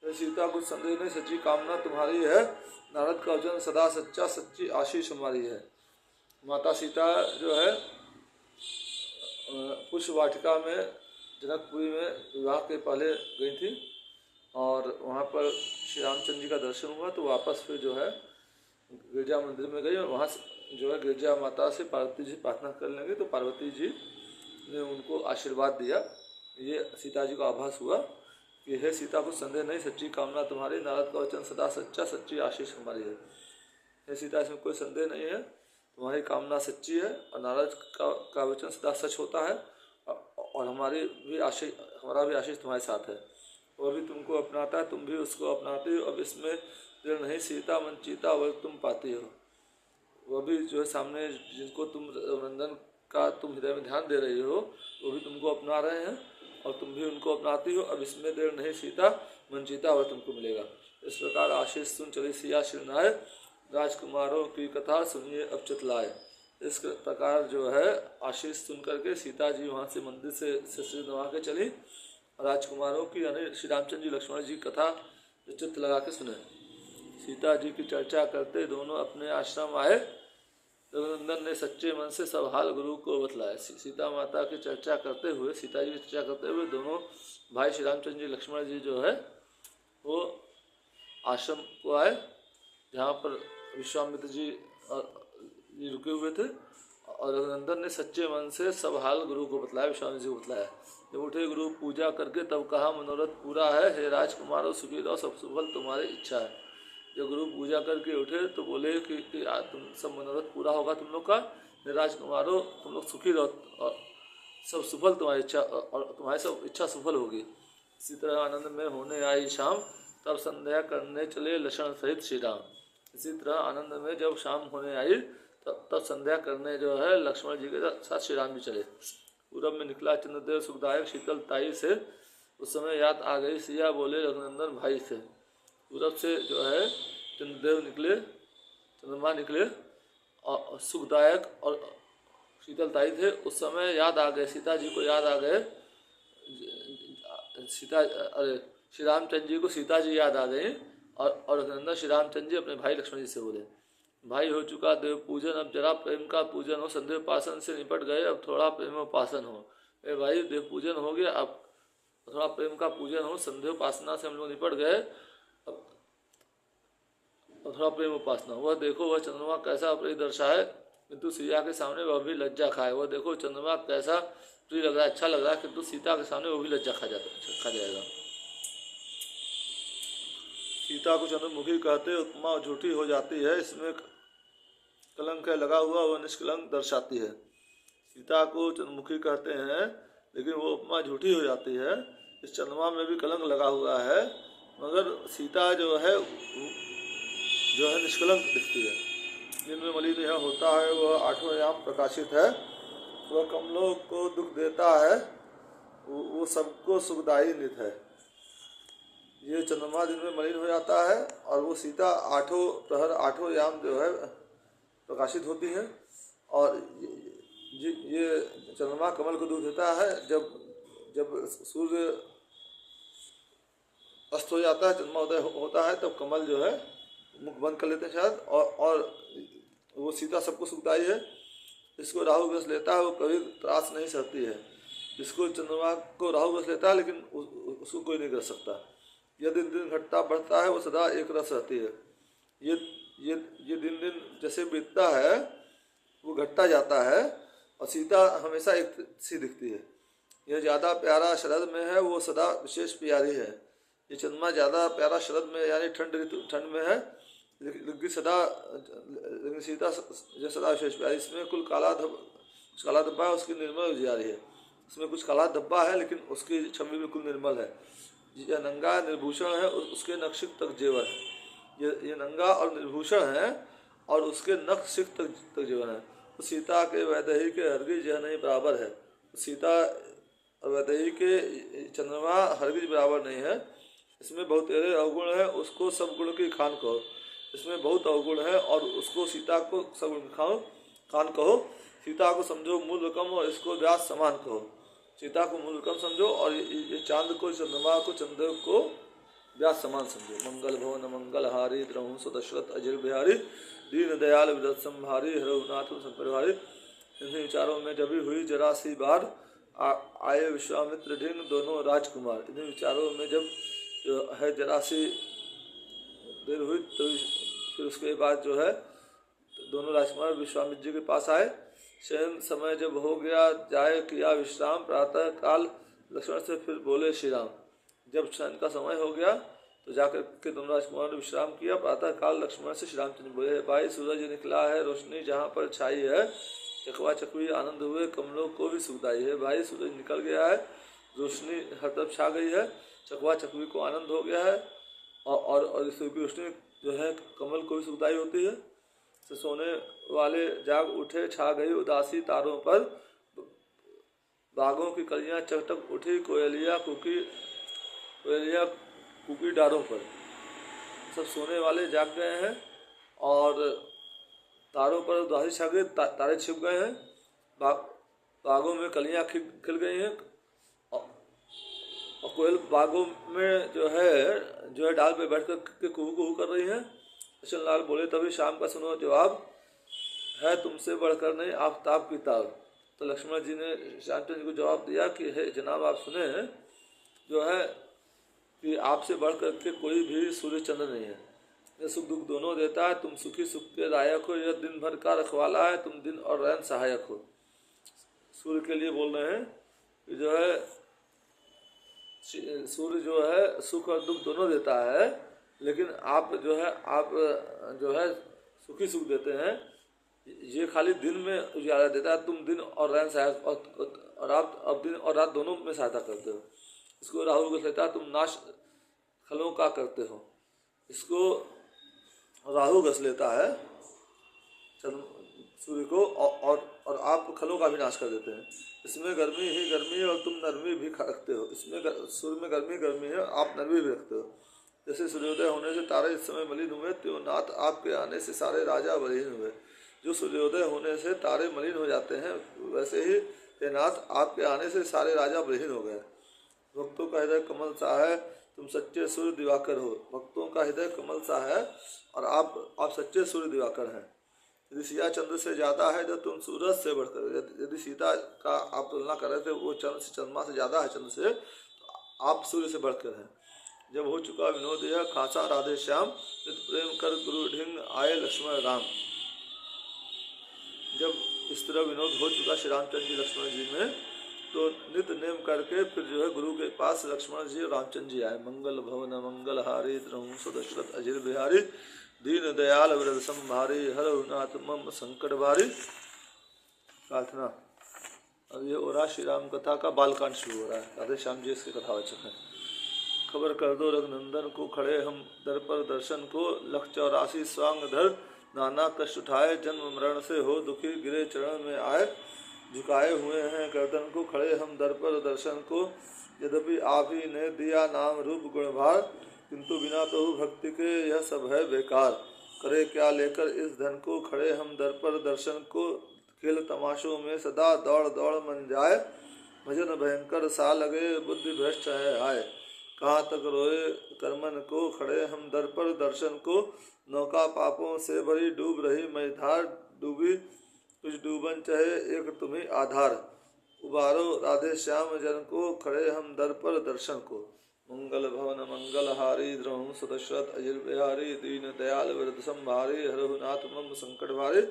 सीता कुछ संदेह नहीं, सच्ची कामना तुम्हारी है। नारद का वचन सदा सच्चा, सच्ची आशीष हमारी है। माता सीता जो है पुष्प वाटिका में जनकपुरी में विवाह के पहले गई थी और वहाँ पर श्री रामचंद्र जी का दर्शन हुआ, तो वापस फिर जो है गिरजा मंदिर में गई और वहाँ जो है गिरजा माता से पार्वती जी प्रार्थना करने लगी, तो पार्वती जी ने उनको आशीर्वाद दिया। ये सीता जी को आभास हुआ कि हे सीता कुछ संदेह नहीं, सच्ची कामना तुम्हारी। नारद का वचन सदा सच्चा, सच्ची आशीष हमारी है। हे सीता इसमें कोई संदेह नहीं है, तुम्हारी कामना सच्ची है और नारद का वचन सदा सच होता है और हमारा भी आशीष तुम्हारे साथ है। वो भी तुमको अपनाता है, तुम भी उसको अपनाते हो। अब इसमें देर नहीं सीता मनचीता वह तुम पाती हो। वह भी जो है सामने जिनको तुम रघुनंदन का तुम हृदय में ध्यान दे रही हो वो भी तुमको अपना रहे हैं और तुम भी उनको अपनाती हो। अब इसमें देर नहीं सीता मनचीता वह तुमको मिलेगा। इस प्रकार आशीष सुन चली सिया शिरनाए, राजकुमारों की कथा सुनिए अब चितलाए। इस प्रकार जो है आशीष सुन करके सीता जी वहाँ से मंदिर से सिर नवा के चली। राजकुमारों की यानी श्री रामचंद्र जी लक्ष्मण जी कथा चित्त लगा के सुने। सीता जी की चर्चा करते दोनों अपने आश्रम आए, रघुनंदन ने सच्चे मन से सब हाल गुरु को बतलाया। सीता माता की चर्चा करते हुए, सीता जी की चर्चा करते हुए दोनों भाई श्री रामचंद्र जी लक्ष्मण जी जो है वो आश्रम को आए जहाँ पर विश्वामित्र जी रुके हुए थे और रघुनंदन ने सच्चे मन से सब हाल गुरु को बतलाया, विश्वामित्र जी को बतलाया। जब उठे गुरु पूजा करके तब कहा मनोरथ पूरा है, हे राजकुमारों सुखी रहो सब सुफल तुम्हारी इच्छा है। जब गुरु पूजा करके उठे तो बोले कि तुम सब मनोरथ पूरा होगा तुम लोग का, हे राजकुमारों तुम लोग सुखी रहो और सब सुफल तुम्हारी इच्छा और तुम्हारी सब इच्छा सफल होगी। इसी तरह आनंद में होने आई शाम, तब संध्या करने चले लक्ष्मण सहित श्री राम। इसी तरह आनंद में जब शाम होने आई तब संध्या करने जो है लक्ष्मण जी के साथ श्री राम जी चले। पूरब में निकला चंद्रदेव सुखदायक शीतल ताई से, उस समय याद आ गई सिया बोले रघुनंदन भाई से। पूरब से जो है चंद्रदेव निकले, चंद्रमा निकले और सुखदायक और शीतल ताई थे। उस समय याद आ गए, सीता जी को याद आ गए, श्री रामचंद्र जी को सीता जी याद आ गई और रघुनंदन श्री रामचंद्र जी अपने भाई लक्ष्मण जी से बोले, भाई हो चुका देव पूजन, अब जरा प्रेम का पूजन हो। संदेह उपासन से निपट गए, अब थोड़ा प्रेम उपासन हो। ए भाई देव पूजन हो गया, अब थोड़ा प्रेम का पूजन हो। संदेह उपासना से हम लोग निपट गए, अब थोड़ा प्रेम उपासना। वह देखो वह चंद्रमा कैसा प्रिय दर्शा है, किंतु सीता के सामने वह भी लज्जा खाए। वह देखो चंद्रमा कैसा प्रिय लग रहा है, अच्छा लग रहा है, किंतु सीता के सामने वो भी लज्जा खा जाएगा। सीता को चंद्रमुखी कहते उपमा झूठी हो जाती है, इसमें कलंक है लगा हुआ, वह निष्कलंक दर्शाती है। सीता को चंद्रमुखी कहते हैं लेकिन वो उपमा झूठी हो जाती है। इस चंद्रमा में भी कलंक लगा हुआ है, मगर सीता जो है निष्कलंक दिखती है। जिनमें मलिन यह होता है वह आठों याम प्रकाशित है, वह कमलों को दुख देता है, वो सबको सुखदायी नित है। ये चंद्रमा दिन में मलिन हो जाता है और वो सीता आठों प्रहर आठों याम जो है प्रकाशित होती है। और ये चंद्रमा कमल को दुख देता है। जब सूर्य अस्त हो जाता है, चंद्रमा उदय होता है, तब कमल जो है मुख बंद कर लेते हैं शायद, और वो सीता सबको सुखदायी है। इसको राहु ग्रस लेता है वो कभी त्रास नहीं सहती है। जिसको चंद्रमा को राहु ग्रस लेता है लेकिन उसको कोई नहीं कर सकता। यह दिन दिन घटता बढ़ता है, वो सदा एक रस रहती है। ये दिन दिन जैसे बीतता है वो घटता जाता है और सीता हमेशा एक सी दिखती है। यह ज़्यादा प्यारा शरद में है, वो सदा विशेष प्यारी है। ये चंद्रमा ज़्यादा प्यारा शरद में यानी ठंड में है, लेकिन सीता जो सदा विशेष प्यारी। इसमें कुल काला धब्बा है, उसकी निर्मल उजियारी है। इसमें कुछ काला धब्बा है लेकिन उसकी छवि बिल्कुल निर्मल है। यह नंगा निर्भूषण है, उसके नक्शिक तक जेवर है। ये नंगा और निर्भूषण है और उसके नक्शिक तक जेवर है। तो सीता के वैदेही के हरगिज यह नहीं बराबर है। सीता वैदेही के चंद्रमा हरगिज बराबर नहीं है। इसमें बहुत तेरे अवगुण है, उसको सब गुण की खान कहो। इसमें बहुत अवगुण है और उसको सीता को सब गुण खान कहो। सीता को समझो मूल रकम और इसको व्यास समान कहो। सीता को मूल रकम समझो और ये चांद को चंद्रमा को चंद्र को व्यास समान समझो। मंगल भवन मंगल हारी द्रहु सुदशरथ अजर बिहारी दीन दयाल विदत संभारी हरहुनाथ संकट भारी। इन्हीं विचारों में जब हुई जरा सी बार आए विश्वामित्र ढिंग दोनों राजकुमार। इन्हीं विचारों में जब जो है जरा सी देर हुई तो फिर उसके बाद जो है दोनों राजकुमार विश्वामित्र जी के पास आए। शयन समय जब हो गया जाए किया विश्राम प्रातः काल लक्ष्मण से फिर बोले श्री राम। जब शयन का समय हो गया तो जाकर के दोनों राजकुमारों ने विश्राम किया। प्रातः काल लक्ष्मण से श्री रामचंद्र बोले भाई सूरज निकला है रोशनी जहाँ पर छाई है चकवा चकवी आनंद हुए कमलों को भी सुखदाई है। भाई सूरज निकल गया है रोशनी हर तरफ छा गई है चकवा चकवी को आनंद हो गया है और सूर्य की रोशनी जो है कमल को भी सुखदाई होती है। तो सोने वाले जाग उठे छा गई उदासी तारों पर बागों की कलियां चकटक उठी कोयलिया कुकी डारों पर। सब सोने वाले जाग गए हैं और तारों पर उदासी छा गई तारे छिप गए हैं बागों में कलियां खिल गई हैं और कोयल बागों में जो है डाल पे बैठ कर कुहू कुहू कर रही हैं। कृष्ण लाल बोले तभी शाम का सुनो जवाब है तुमसे बढ़कर नहीं आफताब की ताब। तो लक्ष्मण जी ने श्यामचंद्र जी को जवाब दिया कि हे जनाब आप सुने जो है कि आपसे बढ़ कर के कोई भी सूर्य चंद्र नहीं है। यह सुख दुख दोनों देता है तुम सुखी सुख के दायक हो। यह दिन भर का रखवाला है तुम दिन और रैन सहायक हो। सूर्य के लिए बोल रहे हैं कि जो है सूर्य जो है सुख और दुख दोनों देता है लेकिन आप जो है सुखी सुख देते हैं। ये खाली दिन में उजाला देता है तुम दिन और रैन सहायक और आप अब दिन और रात दोनों में सहायता करते हो। इसको राहुल को कहता है तुम नाश खलों का करते हो। इसको राहु घस लेता है सूर्य को और आप खलों का भी नाश कर देते हैं। इसमें गर्मी ही गर्मी है और तुम नरमी भी रखते हो। इसमें सूर्य में गर्मी है आप नरमी भी रखते हो। जैसे सूर्योदय होने से तारे इस समय मलिन हुए त्यों नाथ आपके आने से सारे राजा बलहीन हुए। जो सूर्योदय होने से तारे मलिन हो जाते हैं वैसे ही हे नाथ आपके आने से सारे राजा बलहीन हो गए। भक्तों का हृदय कमल सा है तुम सच्चे सूर्य दिवाकर हो। भक्तों का हृदय कमल सा है और आप सच्चे सूर्य दिवाकर हैं। यदि सीता चंद्र से ज़्यादा है तो तुम सूरज से बढ़कर। यदि सीता का आप तुलना कर रहे थे वो चंद्रमा से ज़्यादा है चंद्र से तो आप सूर्य से बढ़कर हैं। जब हो चुका विनोद यह खासा राधे श्याम नित प्रेम कर गुरु ढिंग आए लक्ष्मण राम। जब इस तरह विनोद हो चुका श्री रामचंद्र जी लक्ष्मण जी में तो नित नेम करके फिर जो है गुरु के पास लक्ष्मण जी और रामचंद्र जी आए। मंगल भवन मंगल हारी द्रहु सुदशरथ अजिर बिहारी दीन दयाल विरद संभारी हरहुनाथ मम संकट भारी। प्रार्थना। अब ये हो रहा श्री राम कथा का बालकांड शुरू हो रहा है। राधे श्याम जी इसके कथावाचक हैं। खबर कर दो रघुनंदन को खड़े हम दर पर दर्शन को। लख 84 स्वांग धर नाना कष्ट उठाए जन्म मरण से हो दुखी गिरे चरण में आए। झुकाए हुए हैं गर्दन को खड़े हम दर पर दर्शन को। यद्यपि आप ही ने दिया नाम रूप गुण भार किंतु बिना तो भक्ति के यह सब है बेकार। करे क्या लेकर इस धन को खड़े हम दर पर दर्शन को। खेल तमाशों में सदा दौड़ दौड़ मन जाए भजन भयंकर सा लगे बुद्धि भ्रष्ट है आए। कहाँ तक रोए कर्मन को खड़े हम दर पर दर्शन को। नौका पापों से भरी डूब रही मैं धार डूबी कुछ डूबन चाहे एक तुम्हें आधार। उबारो राधे श्याम जन को खड़े हम दर पर दर्शन को। मंगल भवन मंगल हारी द्रहु सुदशरथ अजिर बिहारी दीन दयाल विरद संभारी हरहुनाथ मम संकट भारी।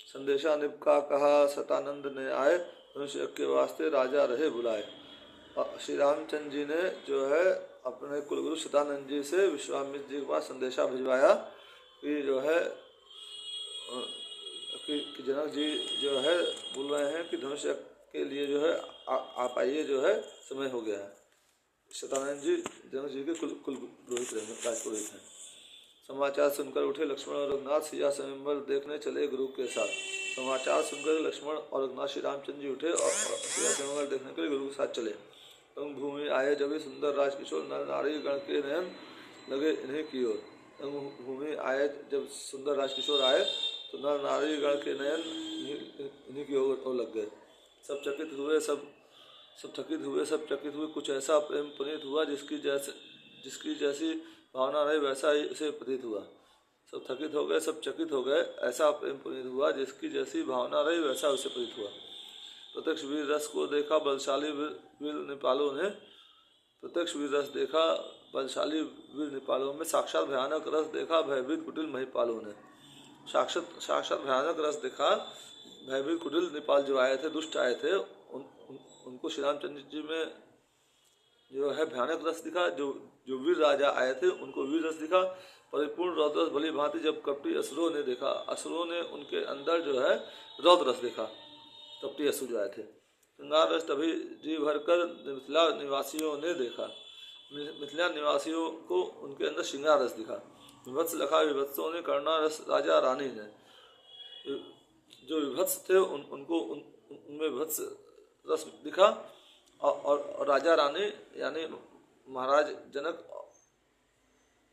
संदेशा निपका कहा सतानंद ने आए मनुष्य के वास्ते राजा रहे बुलाए। श्री रामचंद्र जी ने जो है अपने कुलगुरु सतानंद जी से विश्वामित्र जी के पास संदेशा भिजवाया कि जो है कि जनक जी जो है बोल रहे हैं कि धनुष के लिए जो है आप आइए जो है समय हो गया है। सतानंद जी जनक जी के कुल पुरोहित हैं राजपुरोहित हैं। समाचार सुनकर उठे लक्ष्मण और रघुनाथ सिया स्वयंवर देखने चले गुरु के साथ। समाचार सुनकर लक्ष्मण और रघुनाथ श्री रामचंद्र जी उठे और सिया स्वयंवर देखने के लिए गुरु के साथ चले। रंग भूमि आए जब सुंदर राजकिशोर नर नारी गण के नयन लगे इन्हीं की ओर। रंग भूमि आए जब सुंदर राजकिशोर आए तो नर नारी गण के नयन इन्हीं की ओर लग गए। सब चकित हुए सब चकित हुए कुछ ऐसा प्रेम पुनीत हुआ जिसकी जिसकी जैसी भावना रही वैसा ही उसे प्रतीत हुआ। सब थकित हो गए, सब चकित हो गए, ऐसा प्रेम पुनीत हुआ जिसकी जैसी भावना रही वैसा उसे प्रतीत हुआ। प्रत्यक्ष वीर रस को देखा बलशाली वीर नेपालों ने, प्रत्यक्ष वीर रस देखा बलशाली वीर नेपालों में, साक्षात भयानक रस देखा भयभीत कुटिल महिपालों ने। साक्षात भयानक रस देखा भयभीत कुटिल नेपाल जो आए थे, दुष्ट आए थे, उनको श्री रामचंद्र जी में जो है भयानक रस दिखा। जो वीर राजा आए थे उनको वीर रस दिखा। परिपूर्ण रौद्र रस भली भांति जब कपटी असुरों ने देखा, असुरों ने उनके अंदर जो है रौद्र रस देखा, कपटी असुर जो आए थे। श्रृंगार रस तभी जी भरकर मिथिला निवासियों ने देखा, मिथिला निवासियों को उनके अंदर श्रृंगार रस दिखा। विभत्स लखा विभत्सों ने करना रस राजा रानी ने, जो विभत्स थे उनको उनमें विभत्स रस दिखा। और राजा रानी यानी महाराज जनक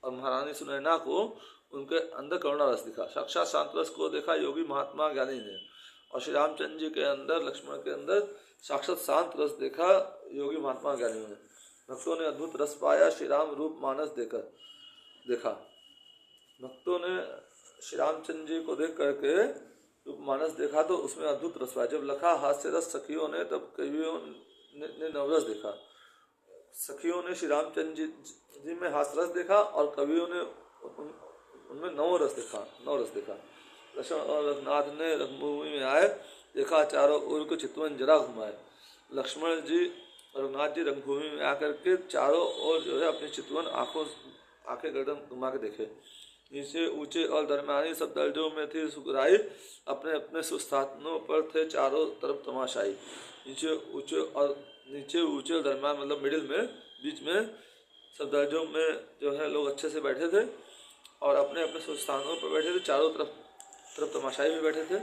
और महारानी सुनैना को उनके अंदर करुणा रस दिखा। साक्षात शांत रस को देखा योगी महात्मा ज्ञानी ने, और श्री रामचंद्र जी के अंदर, लक्ष्मण के अंदर साक्षात शांत रस देखा योगी महात्मा ज्ञानियों ने। भक्तों ने अद्भुत रस पाया श्री राम रूप मानस देखा। भक्तों ने श्री रामचंद्र जी को देख करके रूप मानस देखा तो उसमें अद्भुत रस पाया। जब लखा हास्य रस सखियों ने, तब कवियों ने नवरस देखा। सखियों ने श्री रामचंद्र जी में हास्य रस देखा और कवियों ने उनमें नवरस देखा। लक्ष्मण और रघुनाथ ने रंगभूमि में आए, देखा चारों ओर को चितवन जरा घुमाए। लक्ष्मण जी और रघुनाथ जी रंगभूमि में आकर के चारों ओर जो है अपनी चितवन आंखें गर्दन घुमा के देखे। नीचे ऊंचे और दरमियानी सब दर्जों में थी सुगराई, अपने अपने सुस्थानों पर थे चारों तरफ तमाशाई। नीचे ऊंचे और दरमियान मतलब मिडिल में, बीच में सब दर्जों में जो है लोग अच्छे से बैठे थे और अपने अपने सुस्थानों पर बैठे थे। चारों तरफ तमाशाई में बैठे थे,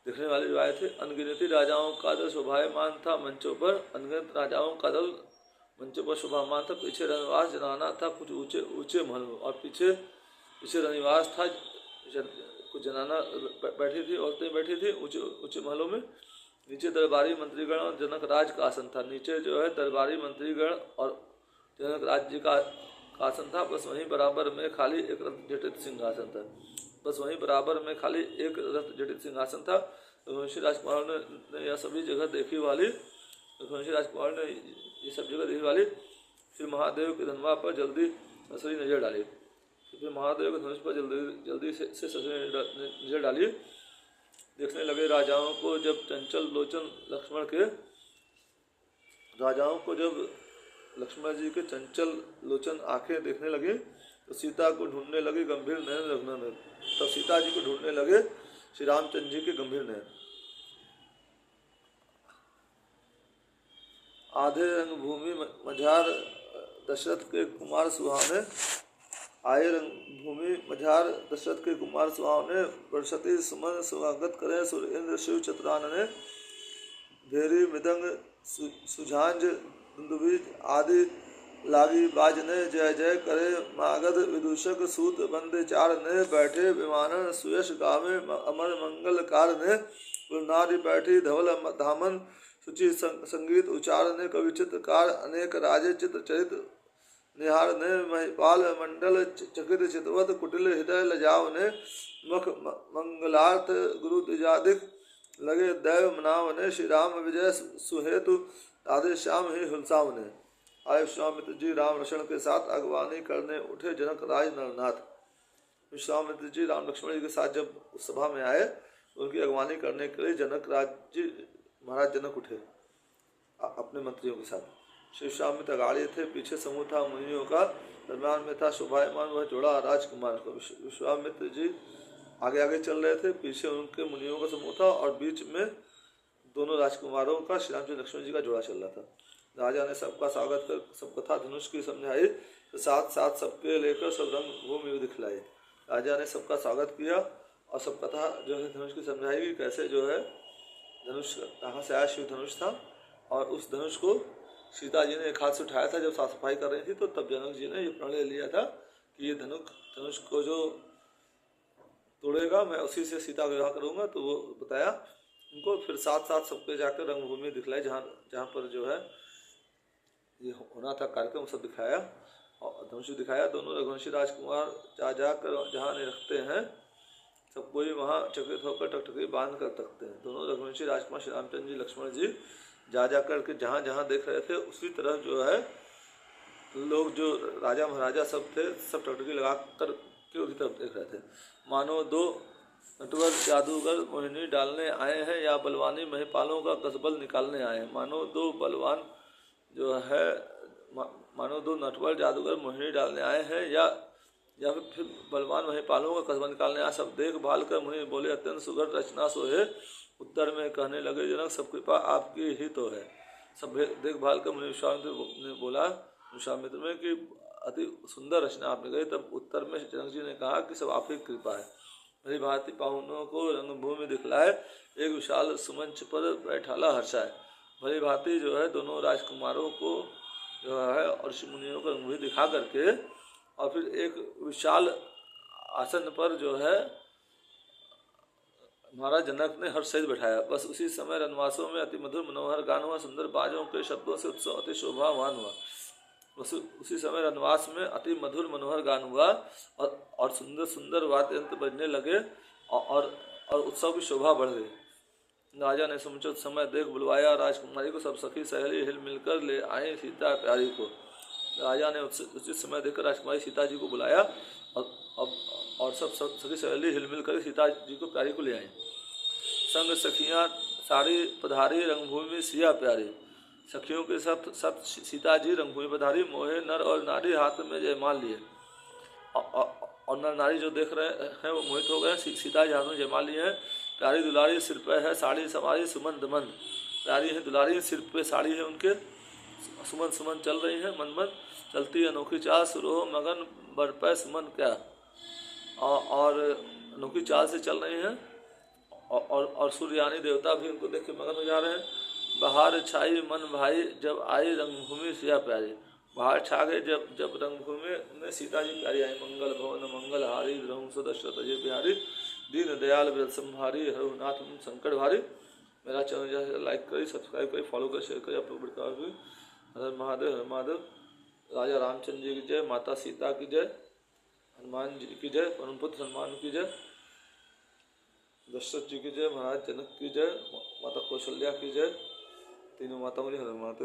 देखने वाले जो आए थे। अनगिनती राजाओं का दल शोभायमान था मंचों पर, अनगिनत राजाओं का दल मंचों पर शोभामान था। पीछे रनिवास जनाना था कुछ ऊंचे ऊंचे महलों, और पीछे रनिवास था, कुछ जनाना बैठी थी, औरतें बैठी थी ऊंचे ऊंचे महलों में। नीचे दरबारी मंत्रीगण और जनक राज का आसन था। नीचे जो है दरबारी मंत्रीगण और जनक राज जी का आसन था। बस वहीं बराबर में खाली एक रत्न जटित सिंहासन था। रघुवंशी राजकुमार ने यह सभी जगह देखी वाली, फिर महादेव के धनुष पर जल्दी ससरी नजर डाली। फिर महादेव के धनुष पर जल्दी से ससरी नजर डाली। देखने लगे राजाओं को जब चंचल लोचन लक्ष्मण के, राजाओं को जब लक्ष्मण जी के चंचल लोचन आंखें देखने लगे तो सीता को ढूंढने लगे गंभीर नयन रघुनंदन। तब सीता जी को ढूंढने लगे श्री रामचंद्र जी के गंभीर नयन। आधे रंगभूमि मझार दशरथ के कुमार सुहावने, आए रंगभूमि मझार दशरथ के कुमार सुहावने, बरसती सुमन स्वागत करे सुरेंद्र शिव चतुरानने। भेरी मृदंग सुझांझ दुंदुभि आदि लागी बाजने, जय जय करे मागध विदूषक सूत बंदे चार ने। बैठे विमानन सुयश गावे अमर मंगल कारने, नारी बैठी धवल धामन सुचि संगीत उच्चारने। कवि चित्रकार अनेक राजे चित्र चरित निहारने, महिपाल मंडल चकित चितवत कुटिल हृदय लजावने। मुख मंगलार्थ गुरु द्विजादिक लगे दैव मनावने, श्री राम विजय सुहेतु राधे श्याम ही हुलसावने। आए विश्वामित्र जी राम लक्ष्मण के साथ अगवानी करने उठे जनक राज नरनाथ। विश्वामित्र जी राम लक्ष्मण जी के साथ जब उस सभा में आए उनकी अगवानी करने के लिए जनक राज जी महाराज जनक उठे अपने मंत्रियों के साथ। श्री विश्वामित्र अगाड़ी थे, पीछे समूह था मुनियों का, दरम्यान में था शोभायमान वह जोड़ा राजकुमार का। विश्वामित्र जी आगे आगे चल रहे थे, पीछे उनके मुनियों का समूह था और बीच में दोनों राजकुमारों का श्री रामचंद्र लक्ष्मण जी का जोड़ा चल रहा था। राजा ने सबका स्वागत कर सब कथा धनुष की समझाई, तो साथ साथ सबके लेकर सब रंग भूमि दिखलाई। राजा ने सबका स्वागत किया और सब कथा जो है धनुष की समझाई कि कैसे जो है धनुष कहाँ से आया। शिव धनुष था और उस धनुष को सीता जी ने एक हाथ से उठाया था जब साफ सफाई कर रही थी, तो तब जनक जी ने ये प्रण ले लिया था कि ये धनुष को जो तोड़ेगा मैं उसी से सीता का विवाह करूँगा। तो वो बताया उनको, फिर साथ साथ सबके जाकर रंगभूमि दिखलाई जहाँ पर जो है ये होना था कार्यक्रम सब दिखाया। धनुष दिखाया। दोनों रघुवंशी राजकुमार जा जाकर जहाँ निरखते हैं, सब कोई वहाँ चकित होकर टकटकी बांध कर तकते हैं। दोनों रघुवंशी राजकुमार श्री रामचंद्र जी लक्ष्मण जी जा जाकर के जहाँ जहाँ देख रहे थे, उसी तरह जो है लोग जो राजा महाराजा सब थे, सब टकटकी लगा कर के उसी तरफ देख रहे थे। मानो दो नटवर जादूगर मोहिनी डालने आए हैं, या बलवानी महिपालों का कसबल निकालने आए हैं। मानो दो बलवान जो है, मानो दो नटवर जादूगर मोहिनी डालने आए हैं, या फिर बलवान महिपालों का कसबा निकालने आए। सब देख भाल कर मुनि बोले, अत्यंत सुगर रचना सोहे। उत्तर में कहने लगे, जनक सब कृपा आपकी ही तो है। सब देख भाल कर मुनि विश्वामित्र ने बोला विश्वामित्र में कि अति सुंदर रचना आपने कही। तब उत्तर में जनक जी ने कहा कि सब आप ही कृपा है। मेरी भारती पाहुनों को रंगभूमि दिखलाए, एक विशाल सुमंच पर बैठाला हर्षाए। भली भांति जो है दोनों राजकुमारों को जो है और ऋषि मुनियों को रंगभूमि दिखा करके, और फिर एक विशाल आसन पर जो है महाराज जनक ने हर्ष सहित बैठाया। बस उसी समय रनवासों में अति मधुर मनोहर गान हुआ, सुंदर बाजों के शब्दों से उत्सव अति शोभावान हुआ। बस उसी समय रनवास में अति मधुर मनोहर गान हुआ, और सुंदर सुंदर वाद्य यंत्र बजने लगे, और उत्सव की शोभा बढ़ गई। राजा ने समुचित समय देख बुलवाया राजकुमारी को। सब सखी सहेली हिल मिलकर ले आए सीता प्यारी को। राजा ने उचित समय देखकर राजकुमारी सीता जी को बुलाया, और सब सखी सहेली हिल मिलकर सीता जी को प्यारी को ले आई। संग सखियाँ सारी पधारी रंगभूमि सिया प्यारी। सखियों के सब सीता जी रंगभूमि पधारी। मोहे नर और नारी हाथ में जयमाल लिए, और नर नारी जो देख रहे हैं वो मोहित हो गए। सीता जी हाथ में जयमाल लिए हैं। प्यारी दुलारी सिर पे है साड़ी सवारी सुमंद मंद। प्यारी है दुलारी, सिर पे साड़ी है उनके, सुमन सुमन चल रही है, मन मन चलती अनोखी चाल। सुरोह मगन बरपै सुमन क्या, और अनोखी चाल से चल रही हैं, और सूर्यानी देवता भी उनको देख के मगन हो जा रहे हैं। बाहर छाई मन भाई जब आई रंगभूमि सिया प्यारी। बाहर छा गए जब रंगभूमि में सीता जी प्यारी आई। मंगल भवन मंगल हारी रघुवंश दशरथ अजय बिहारी। दीन दयाल व्रत संहारी हरुनाथ संकट भारी। मेरा चैनल जैसे लाइक करिए, सब्सक्राइब करिए, फॉलो करिए, शेयर करिए। आप लोग बढ़ता हुए हर महादेव हर महादेव। राजा रामचंद्र जी की जय, माता सीता की जय, हनुमान जी की जय, परम पुत्र हनुमान की जय, दशरथ जी की जय, महाराज जनक की जय, माता कौशल्या की जय। तीनों माताओं की हर माता।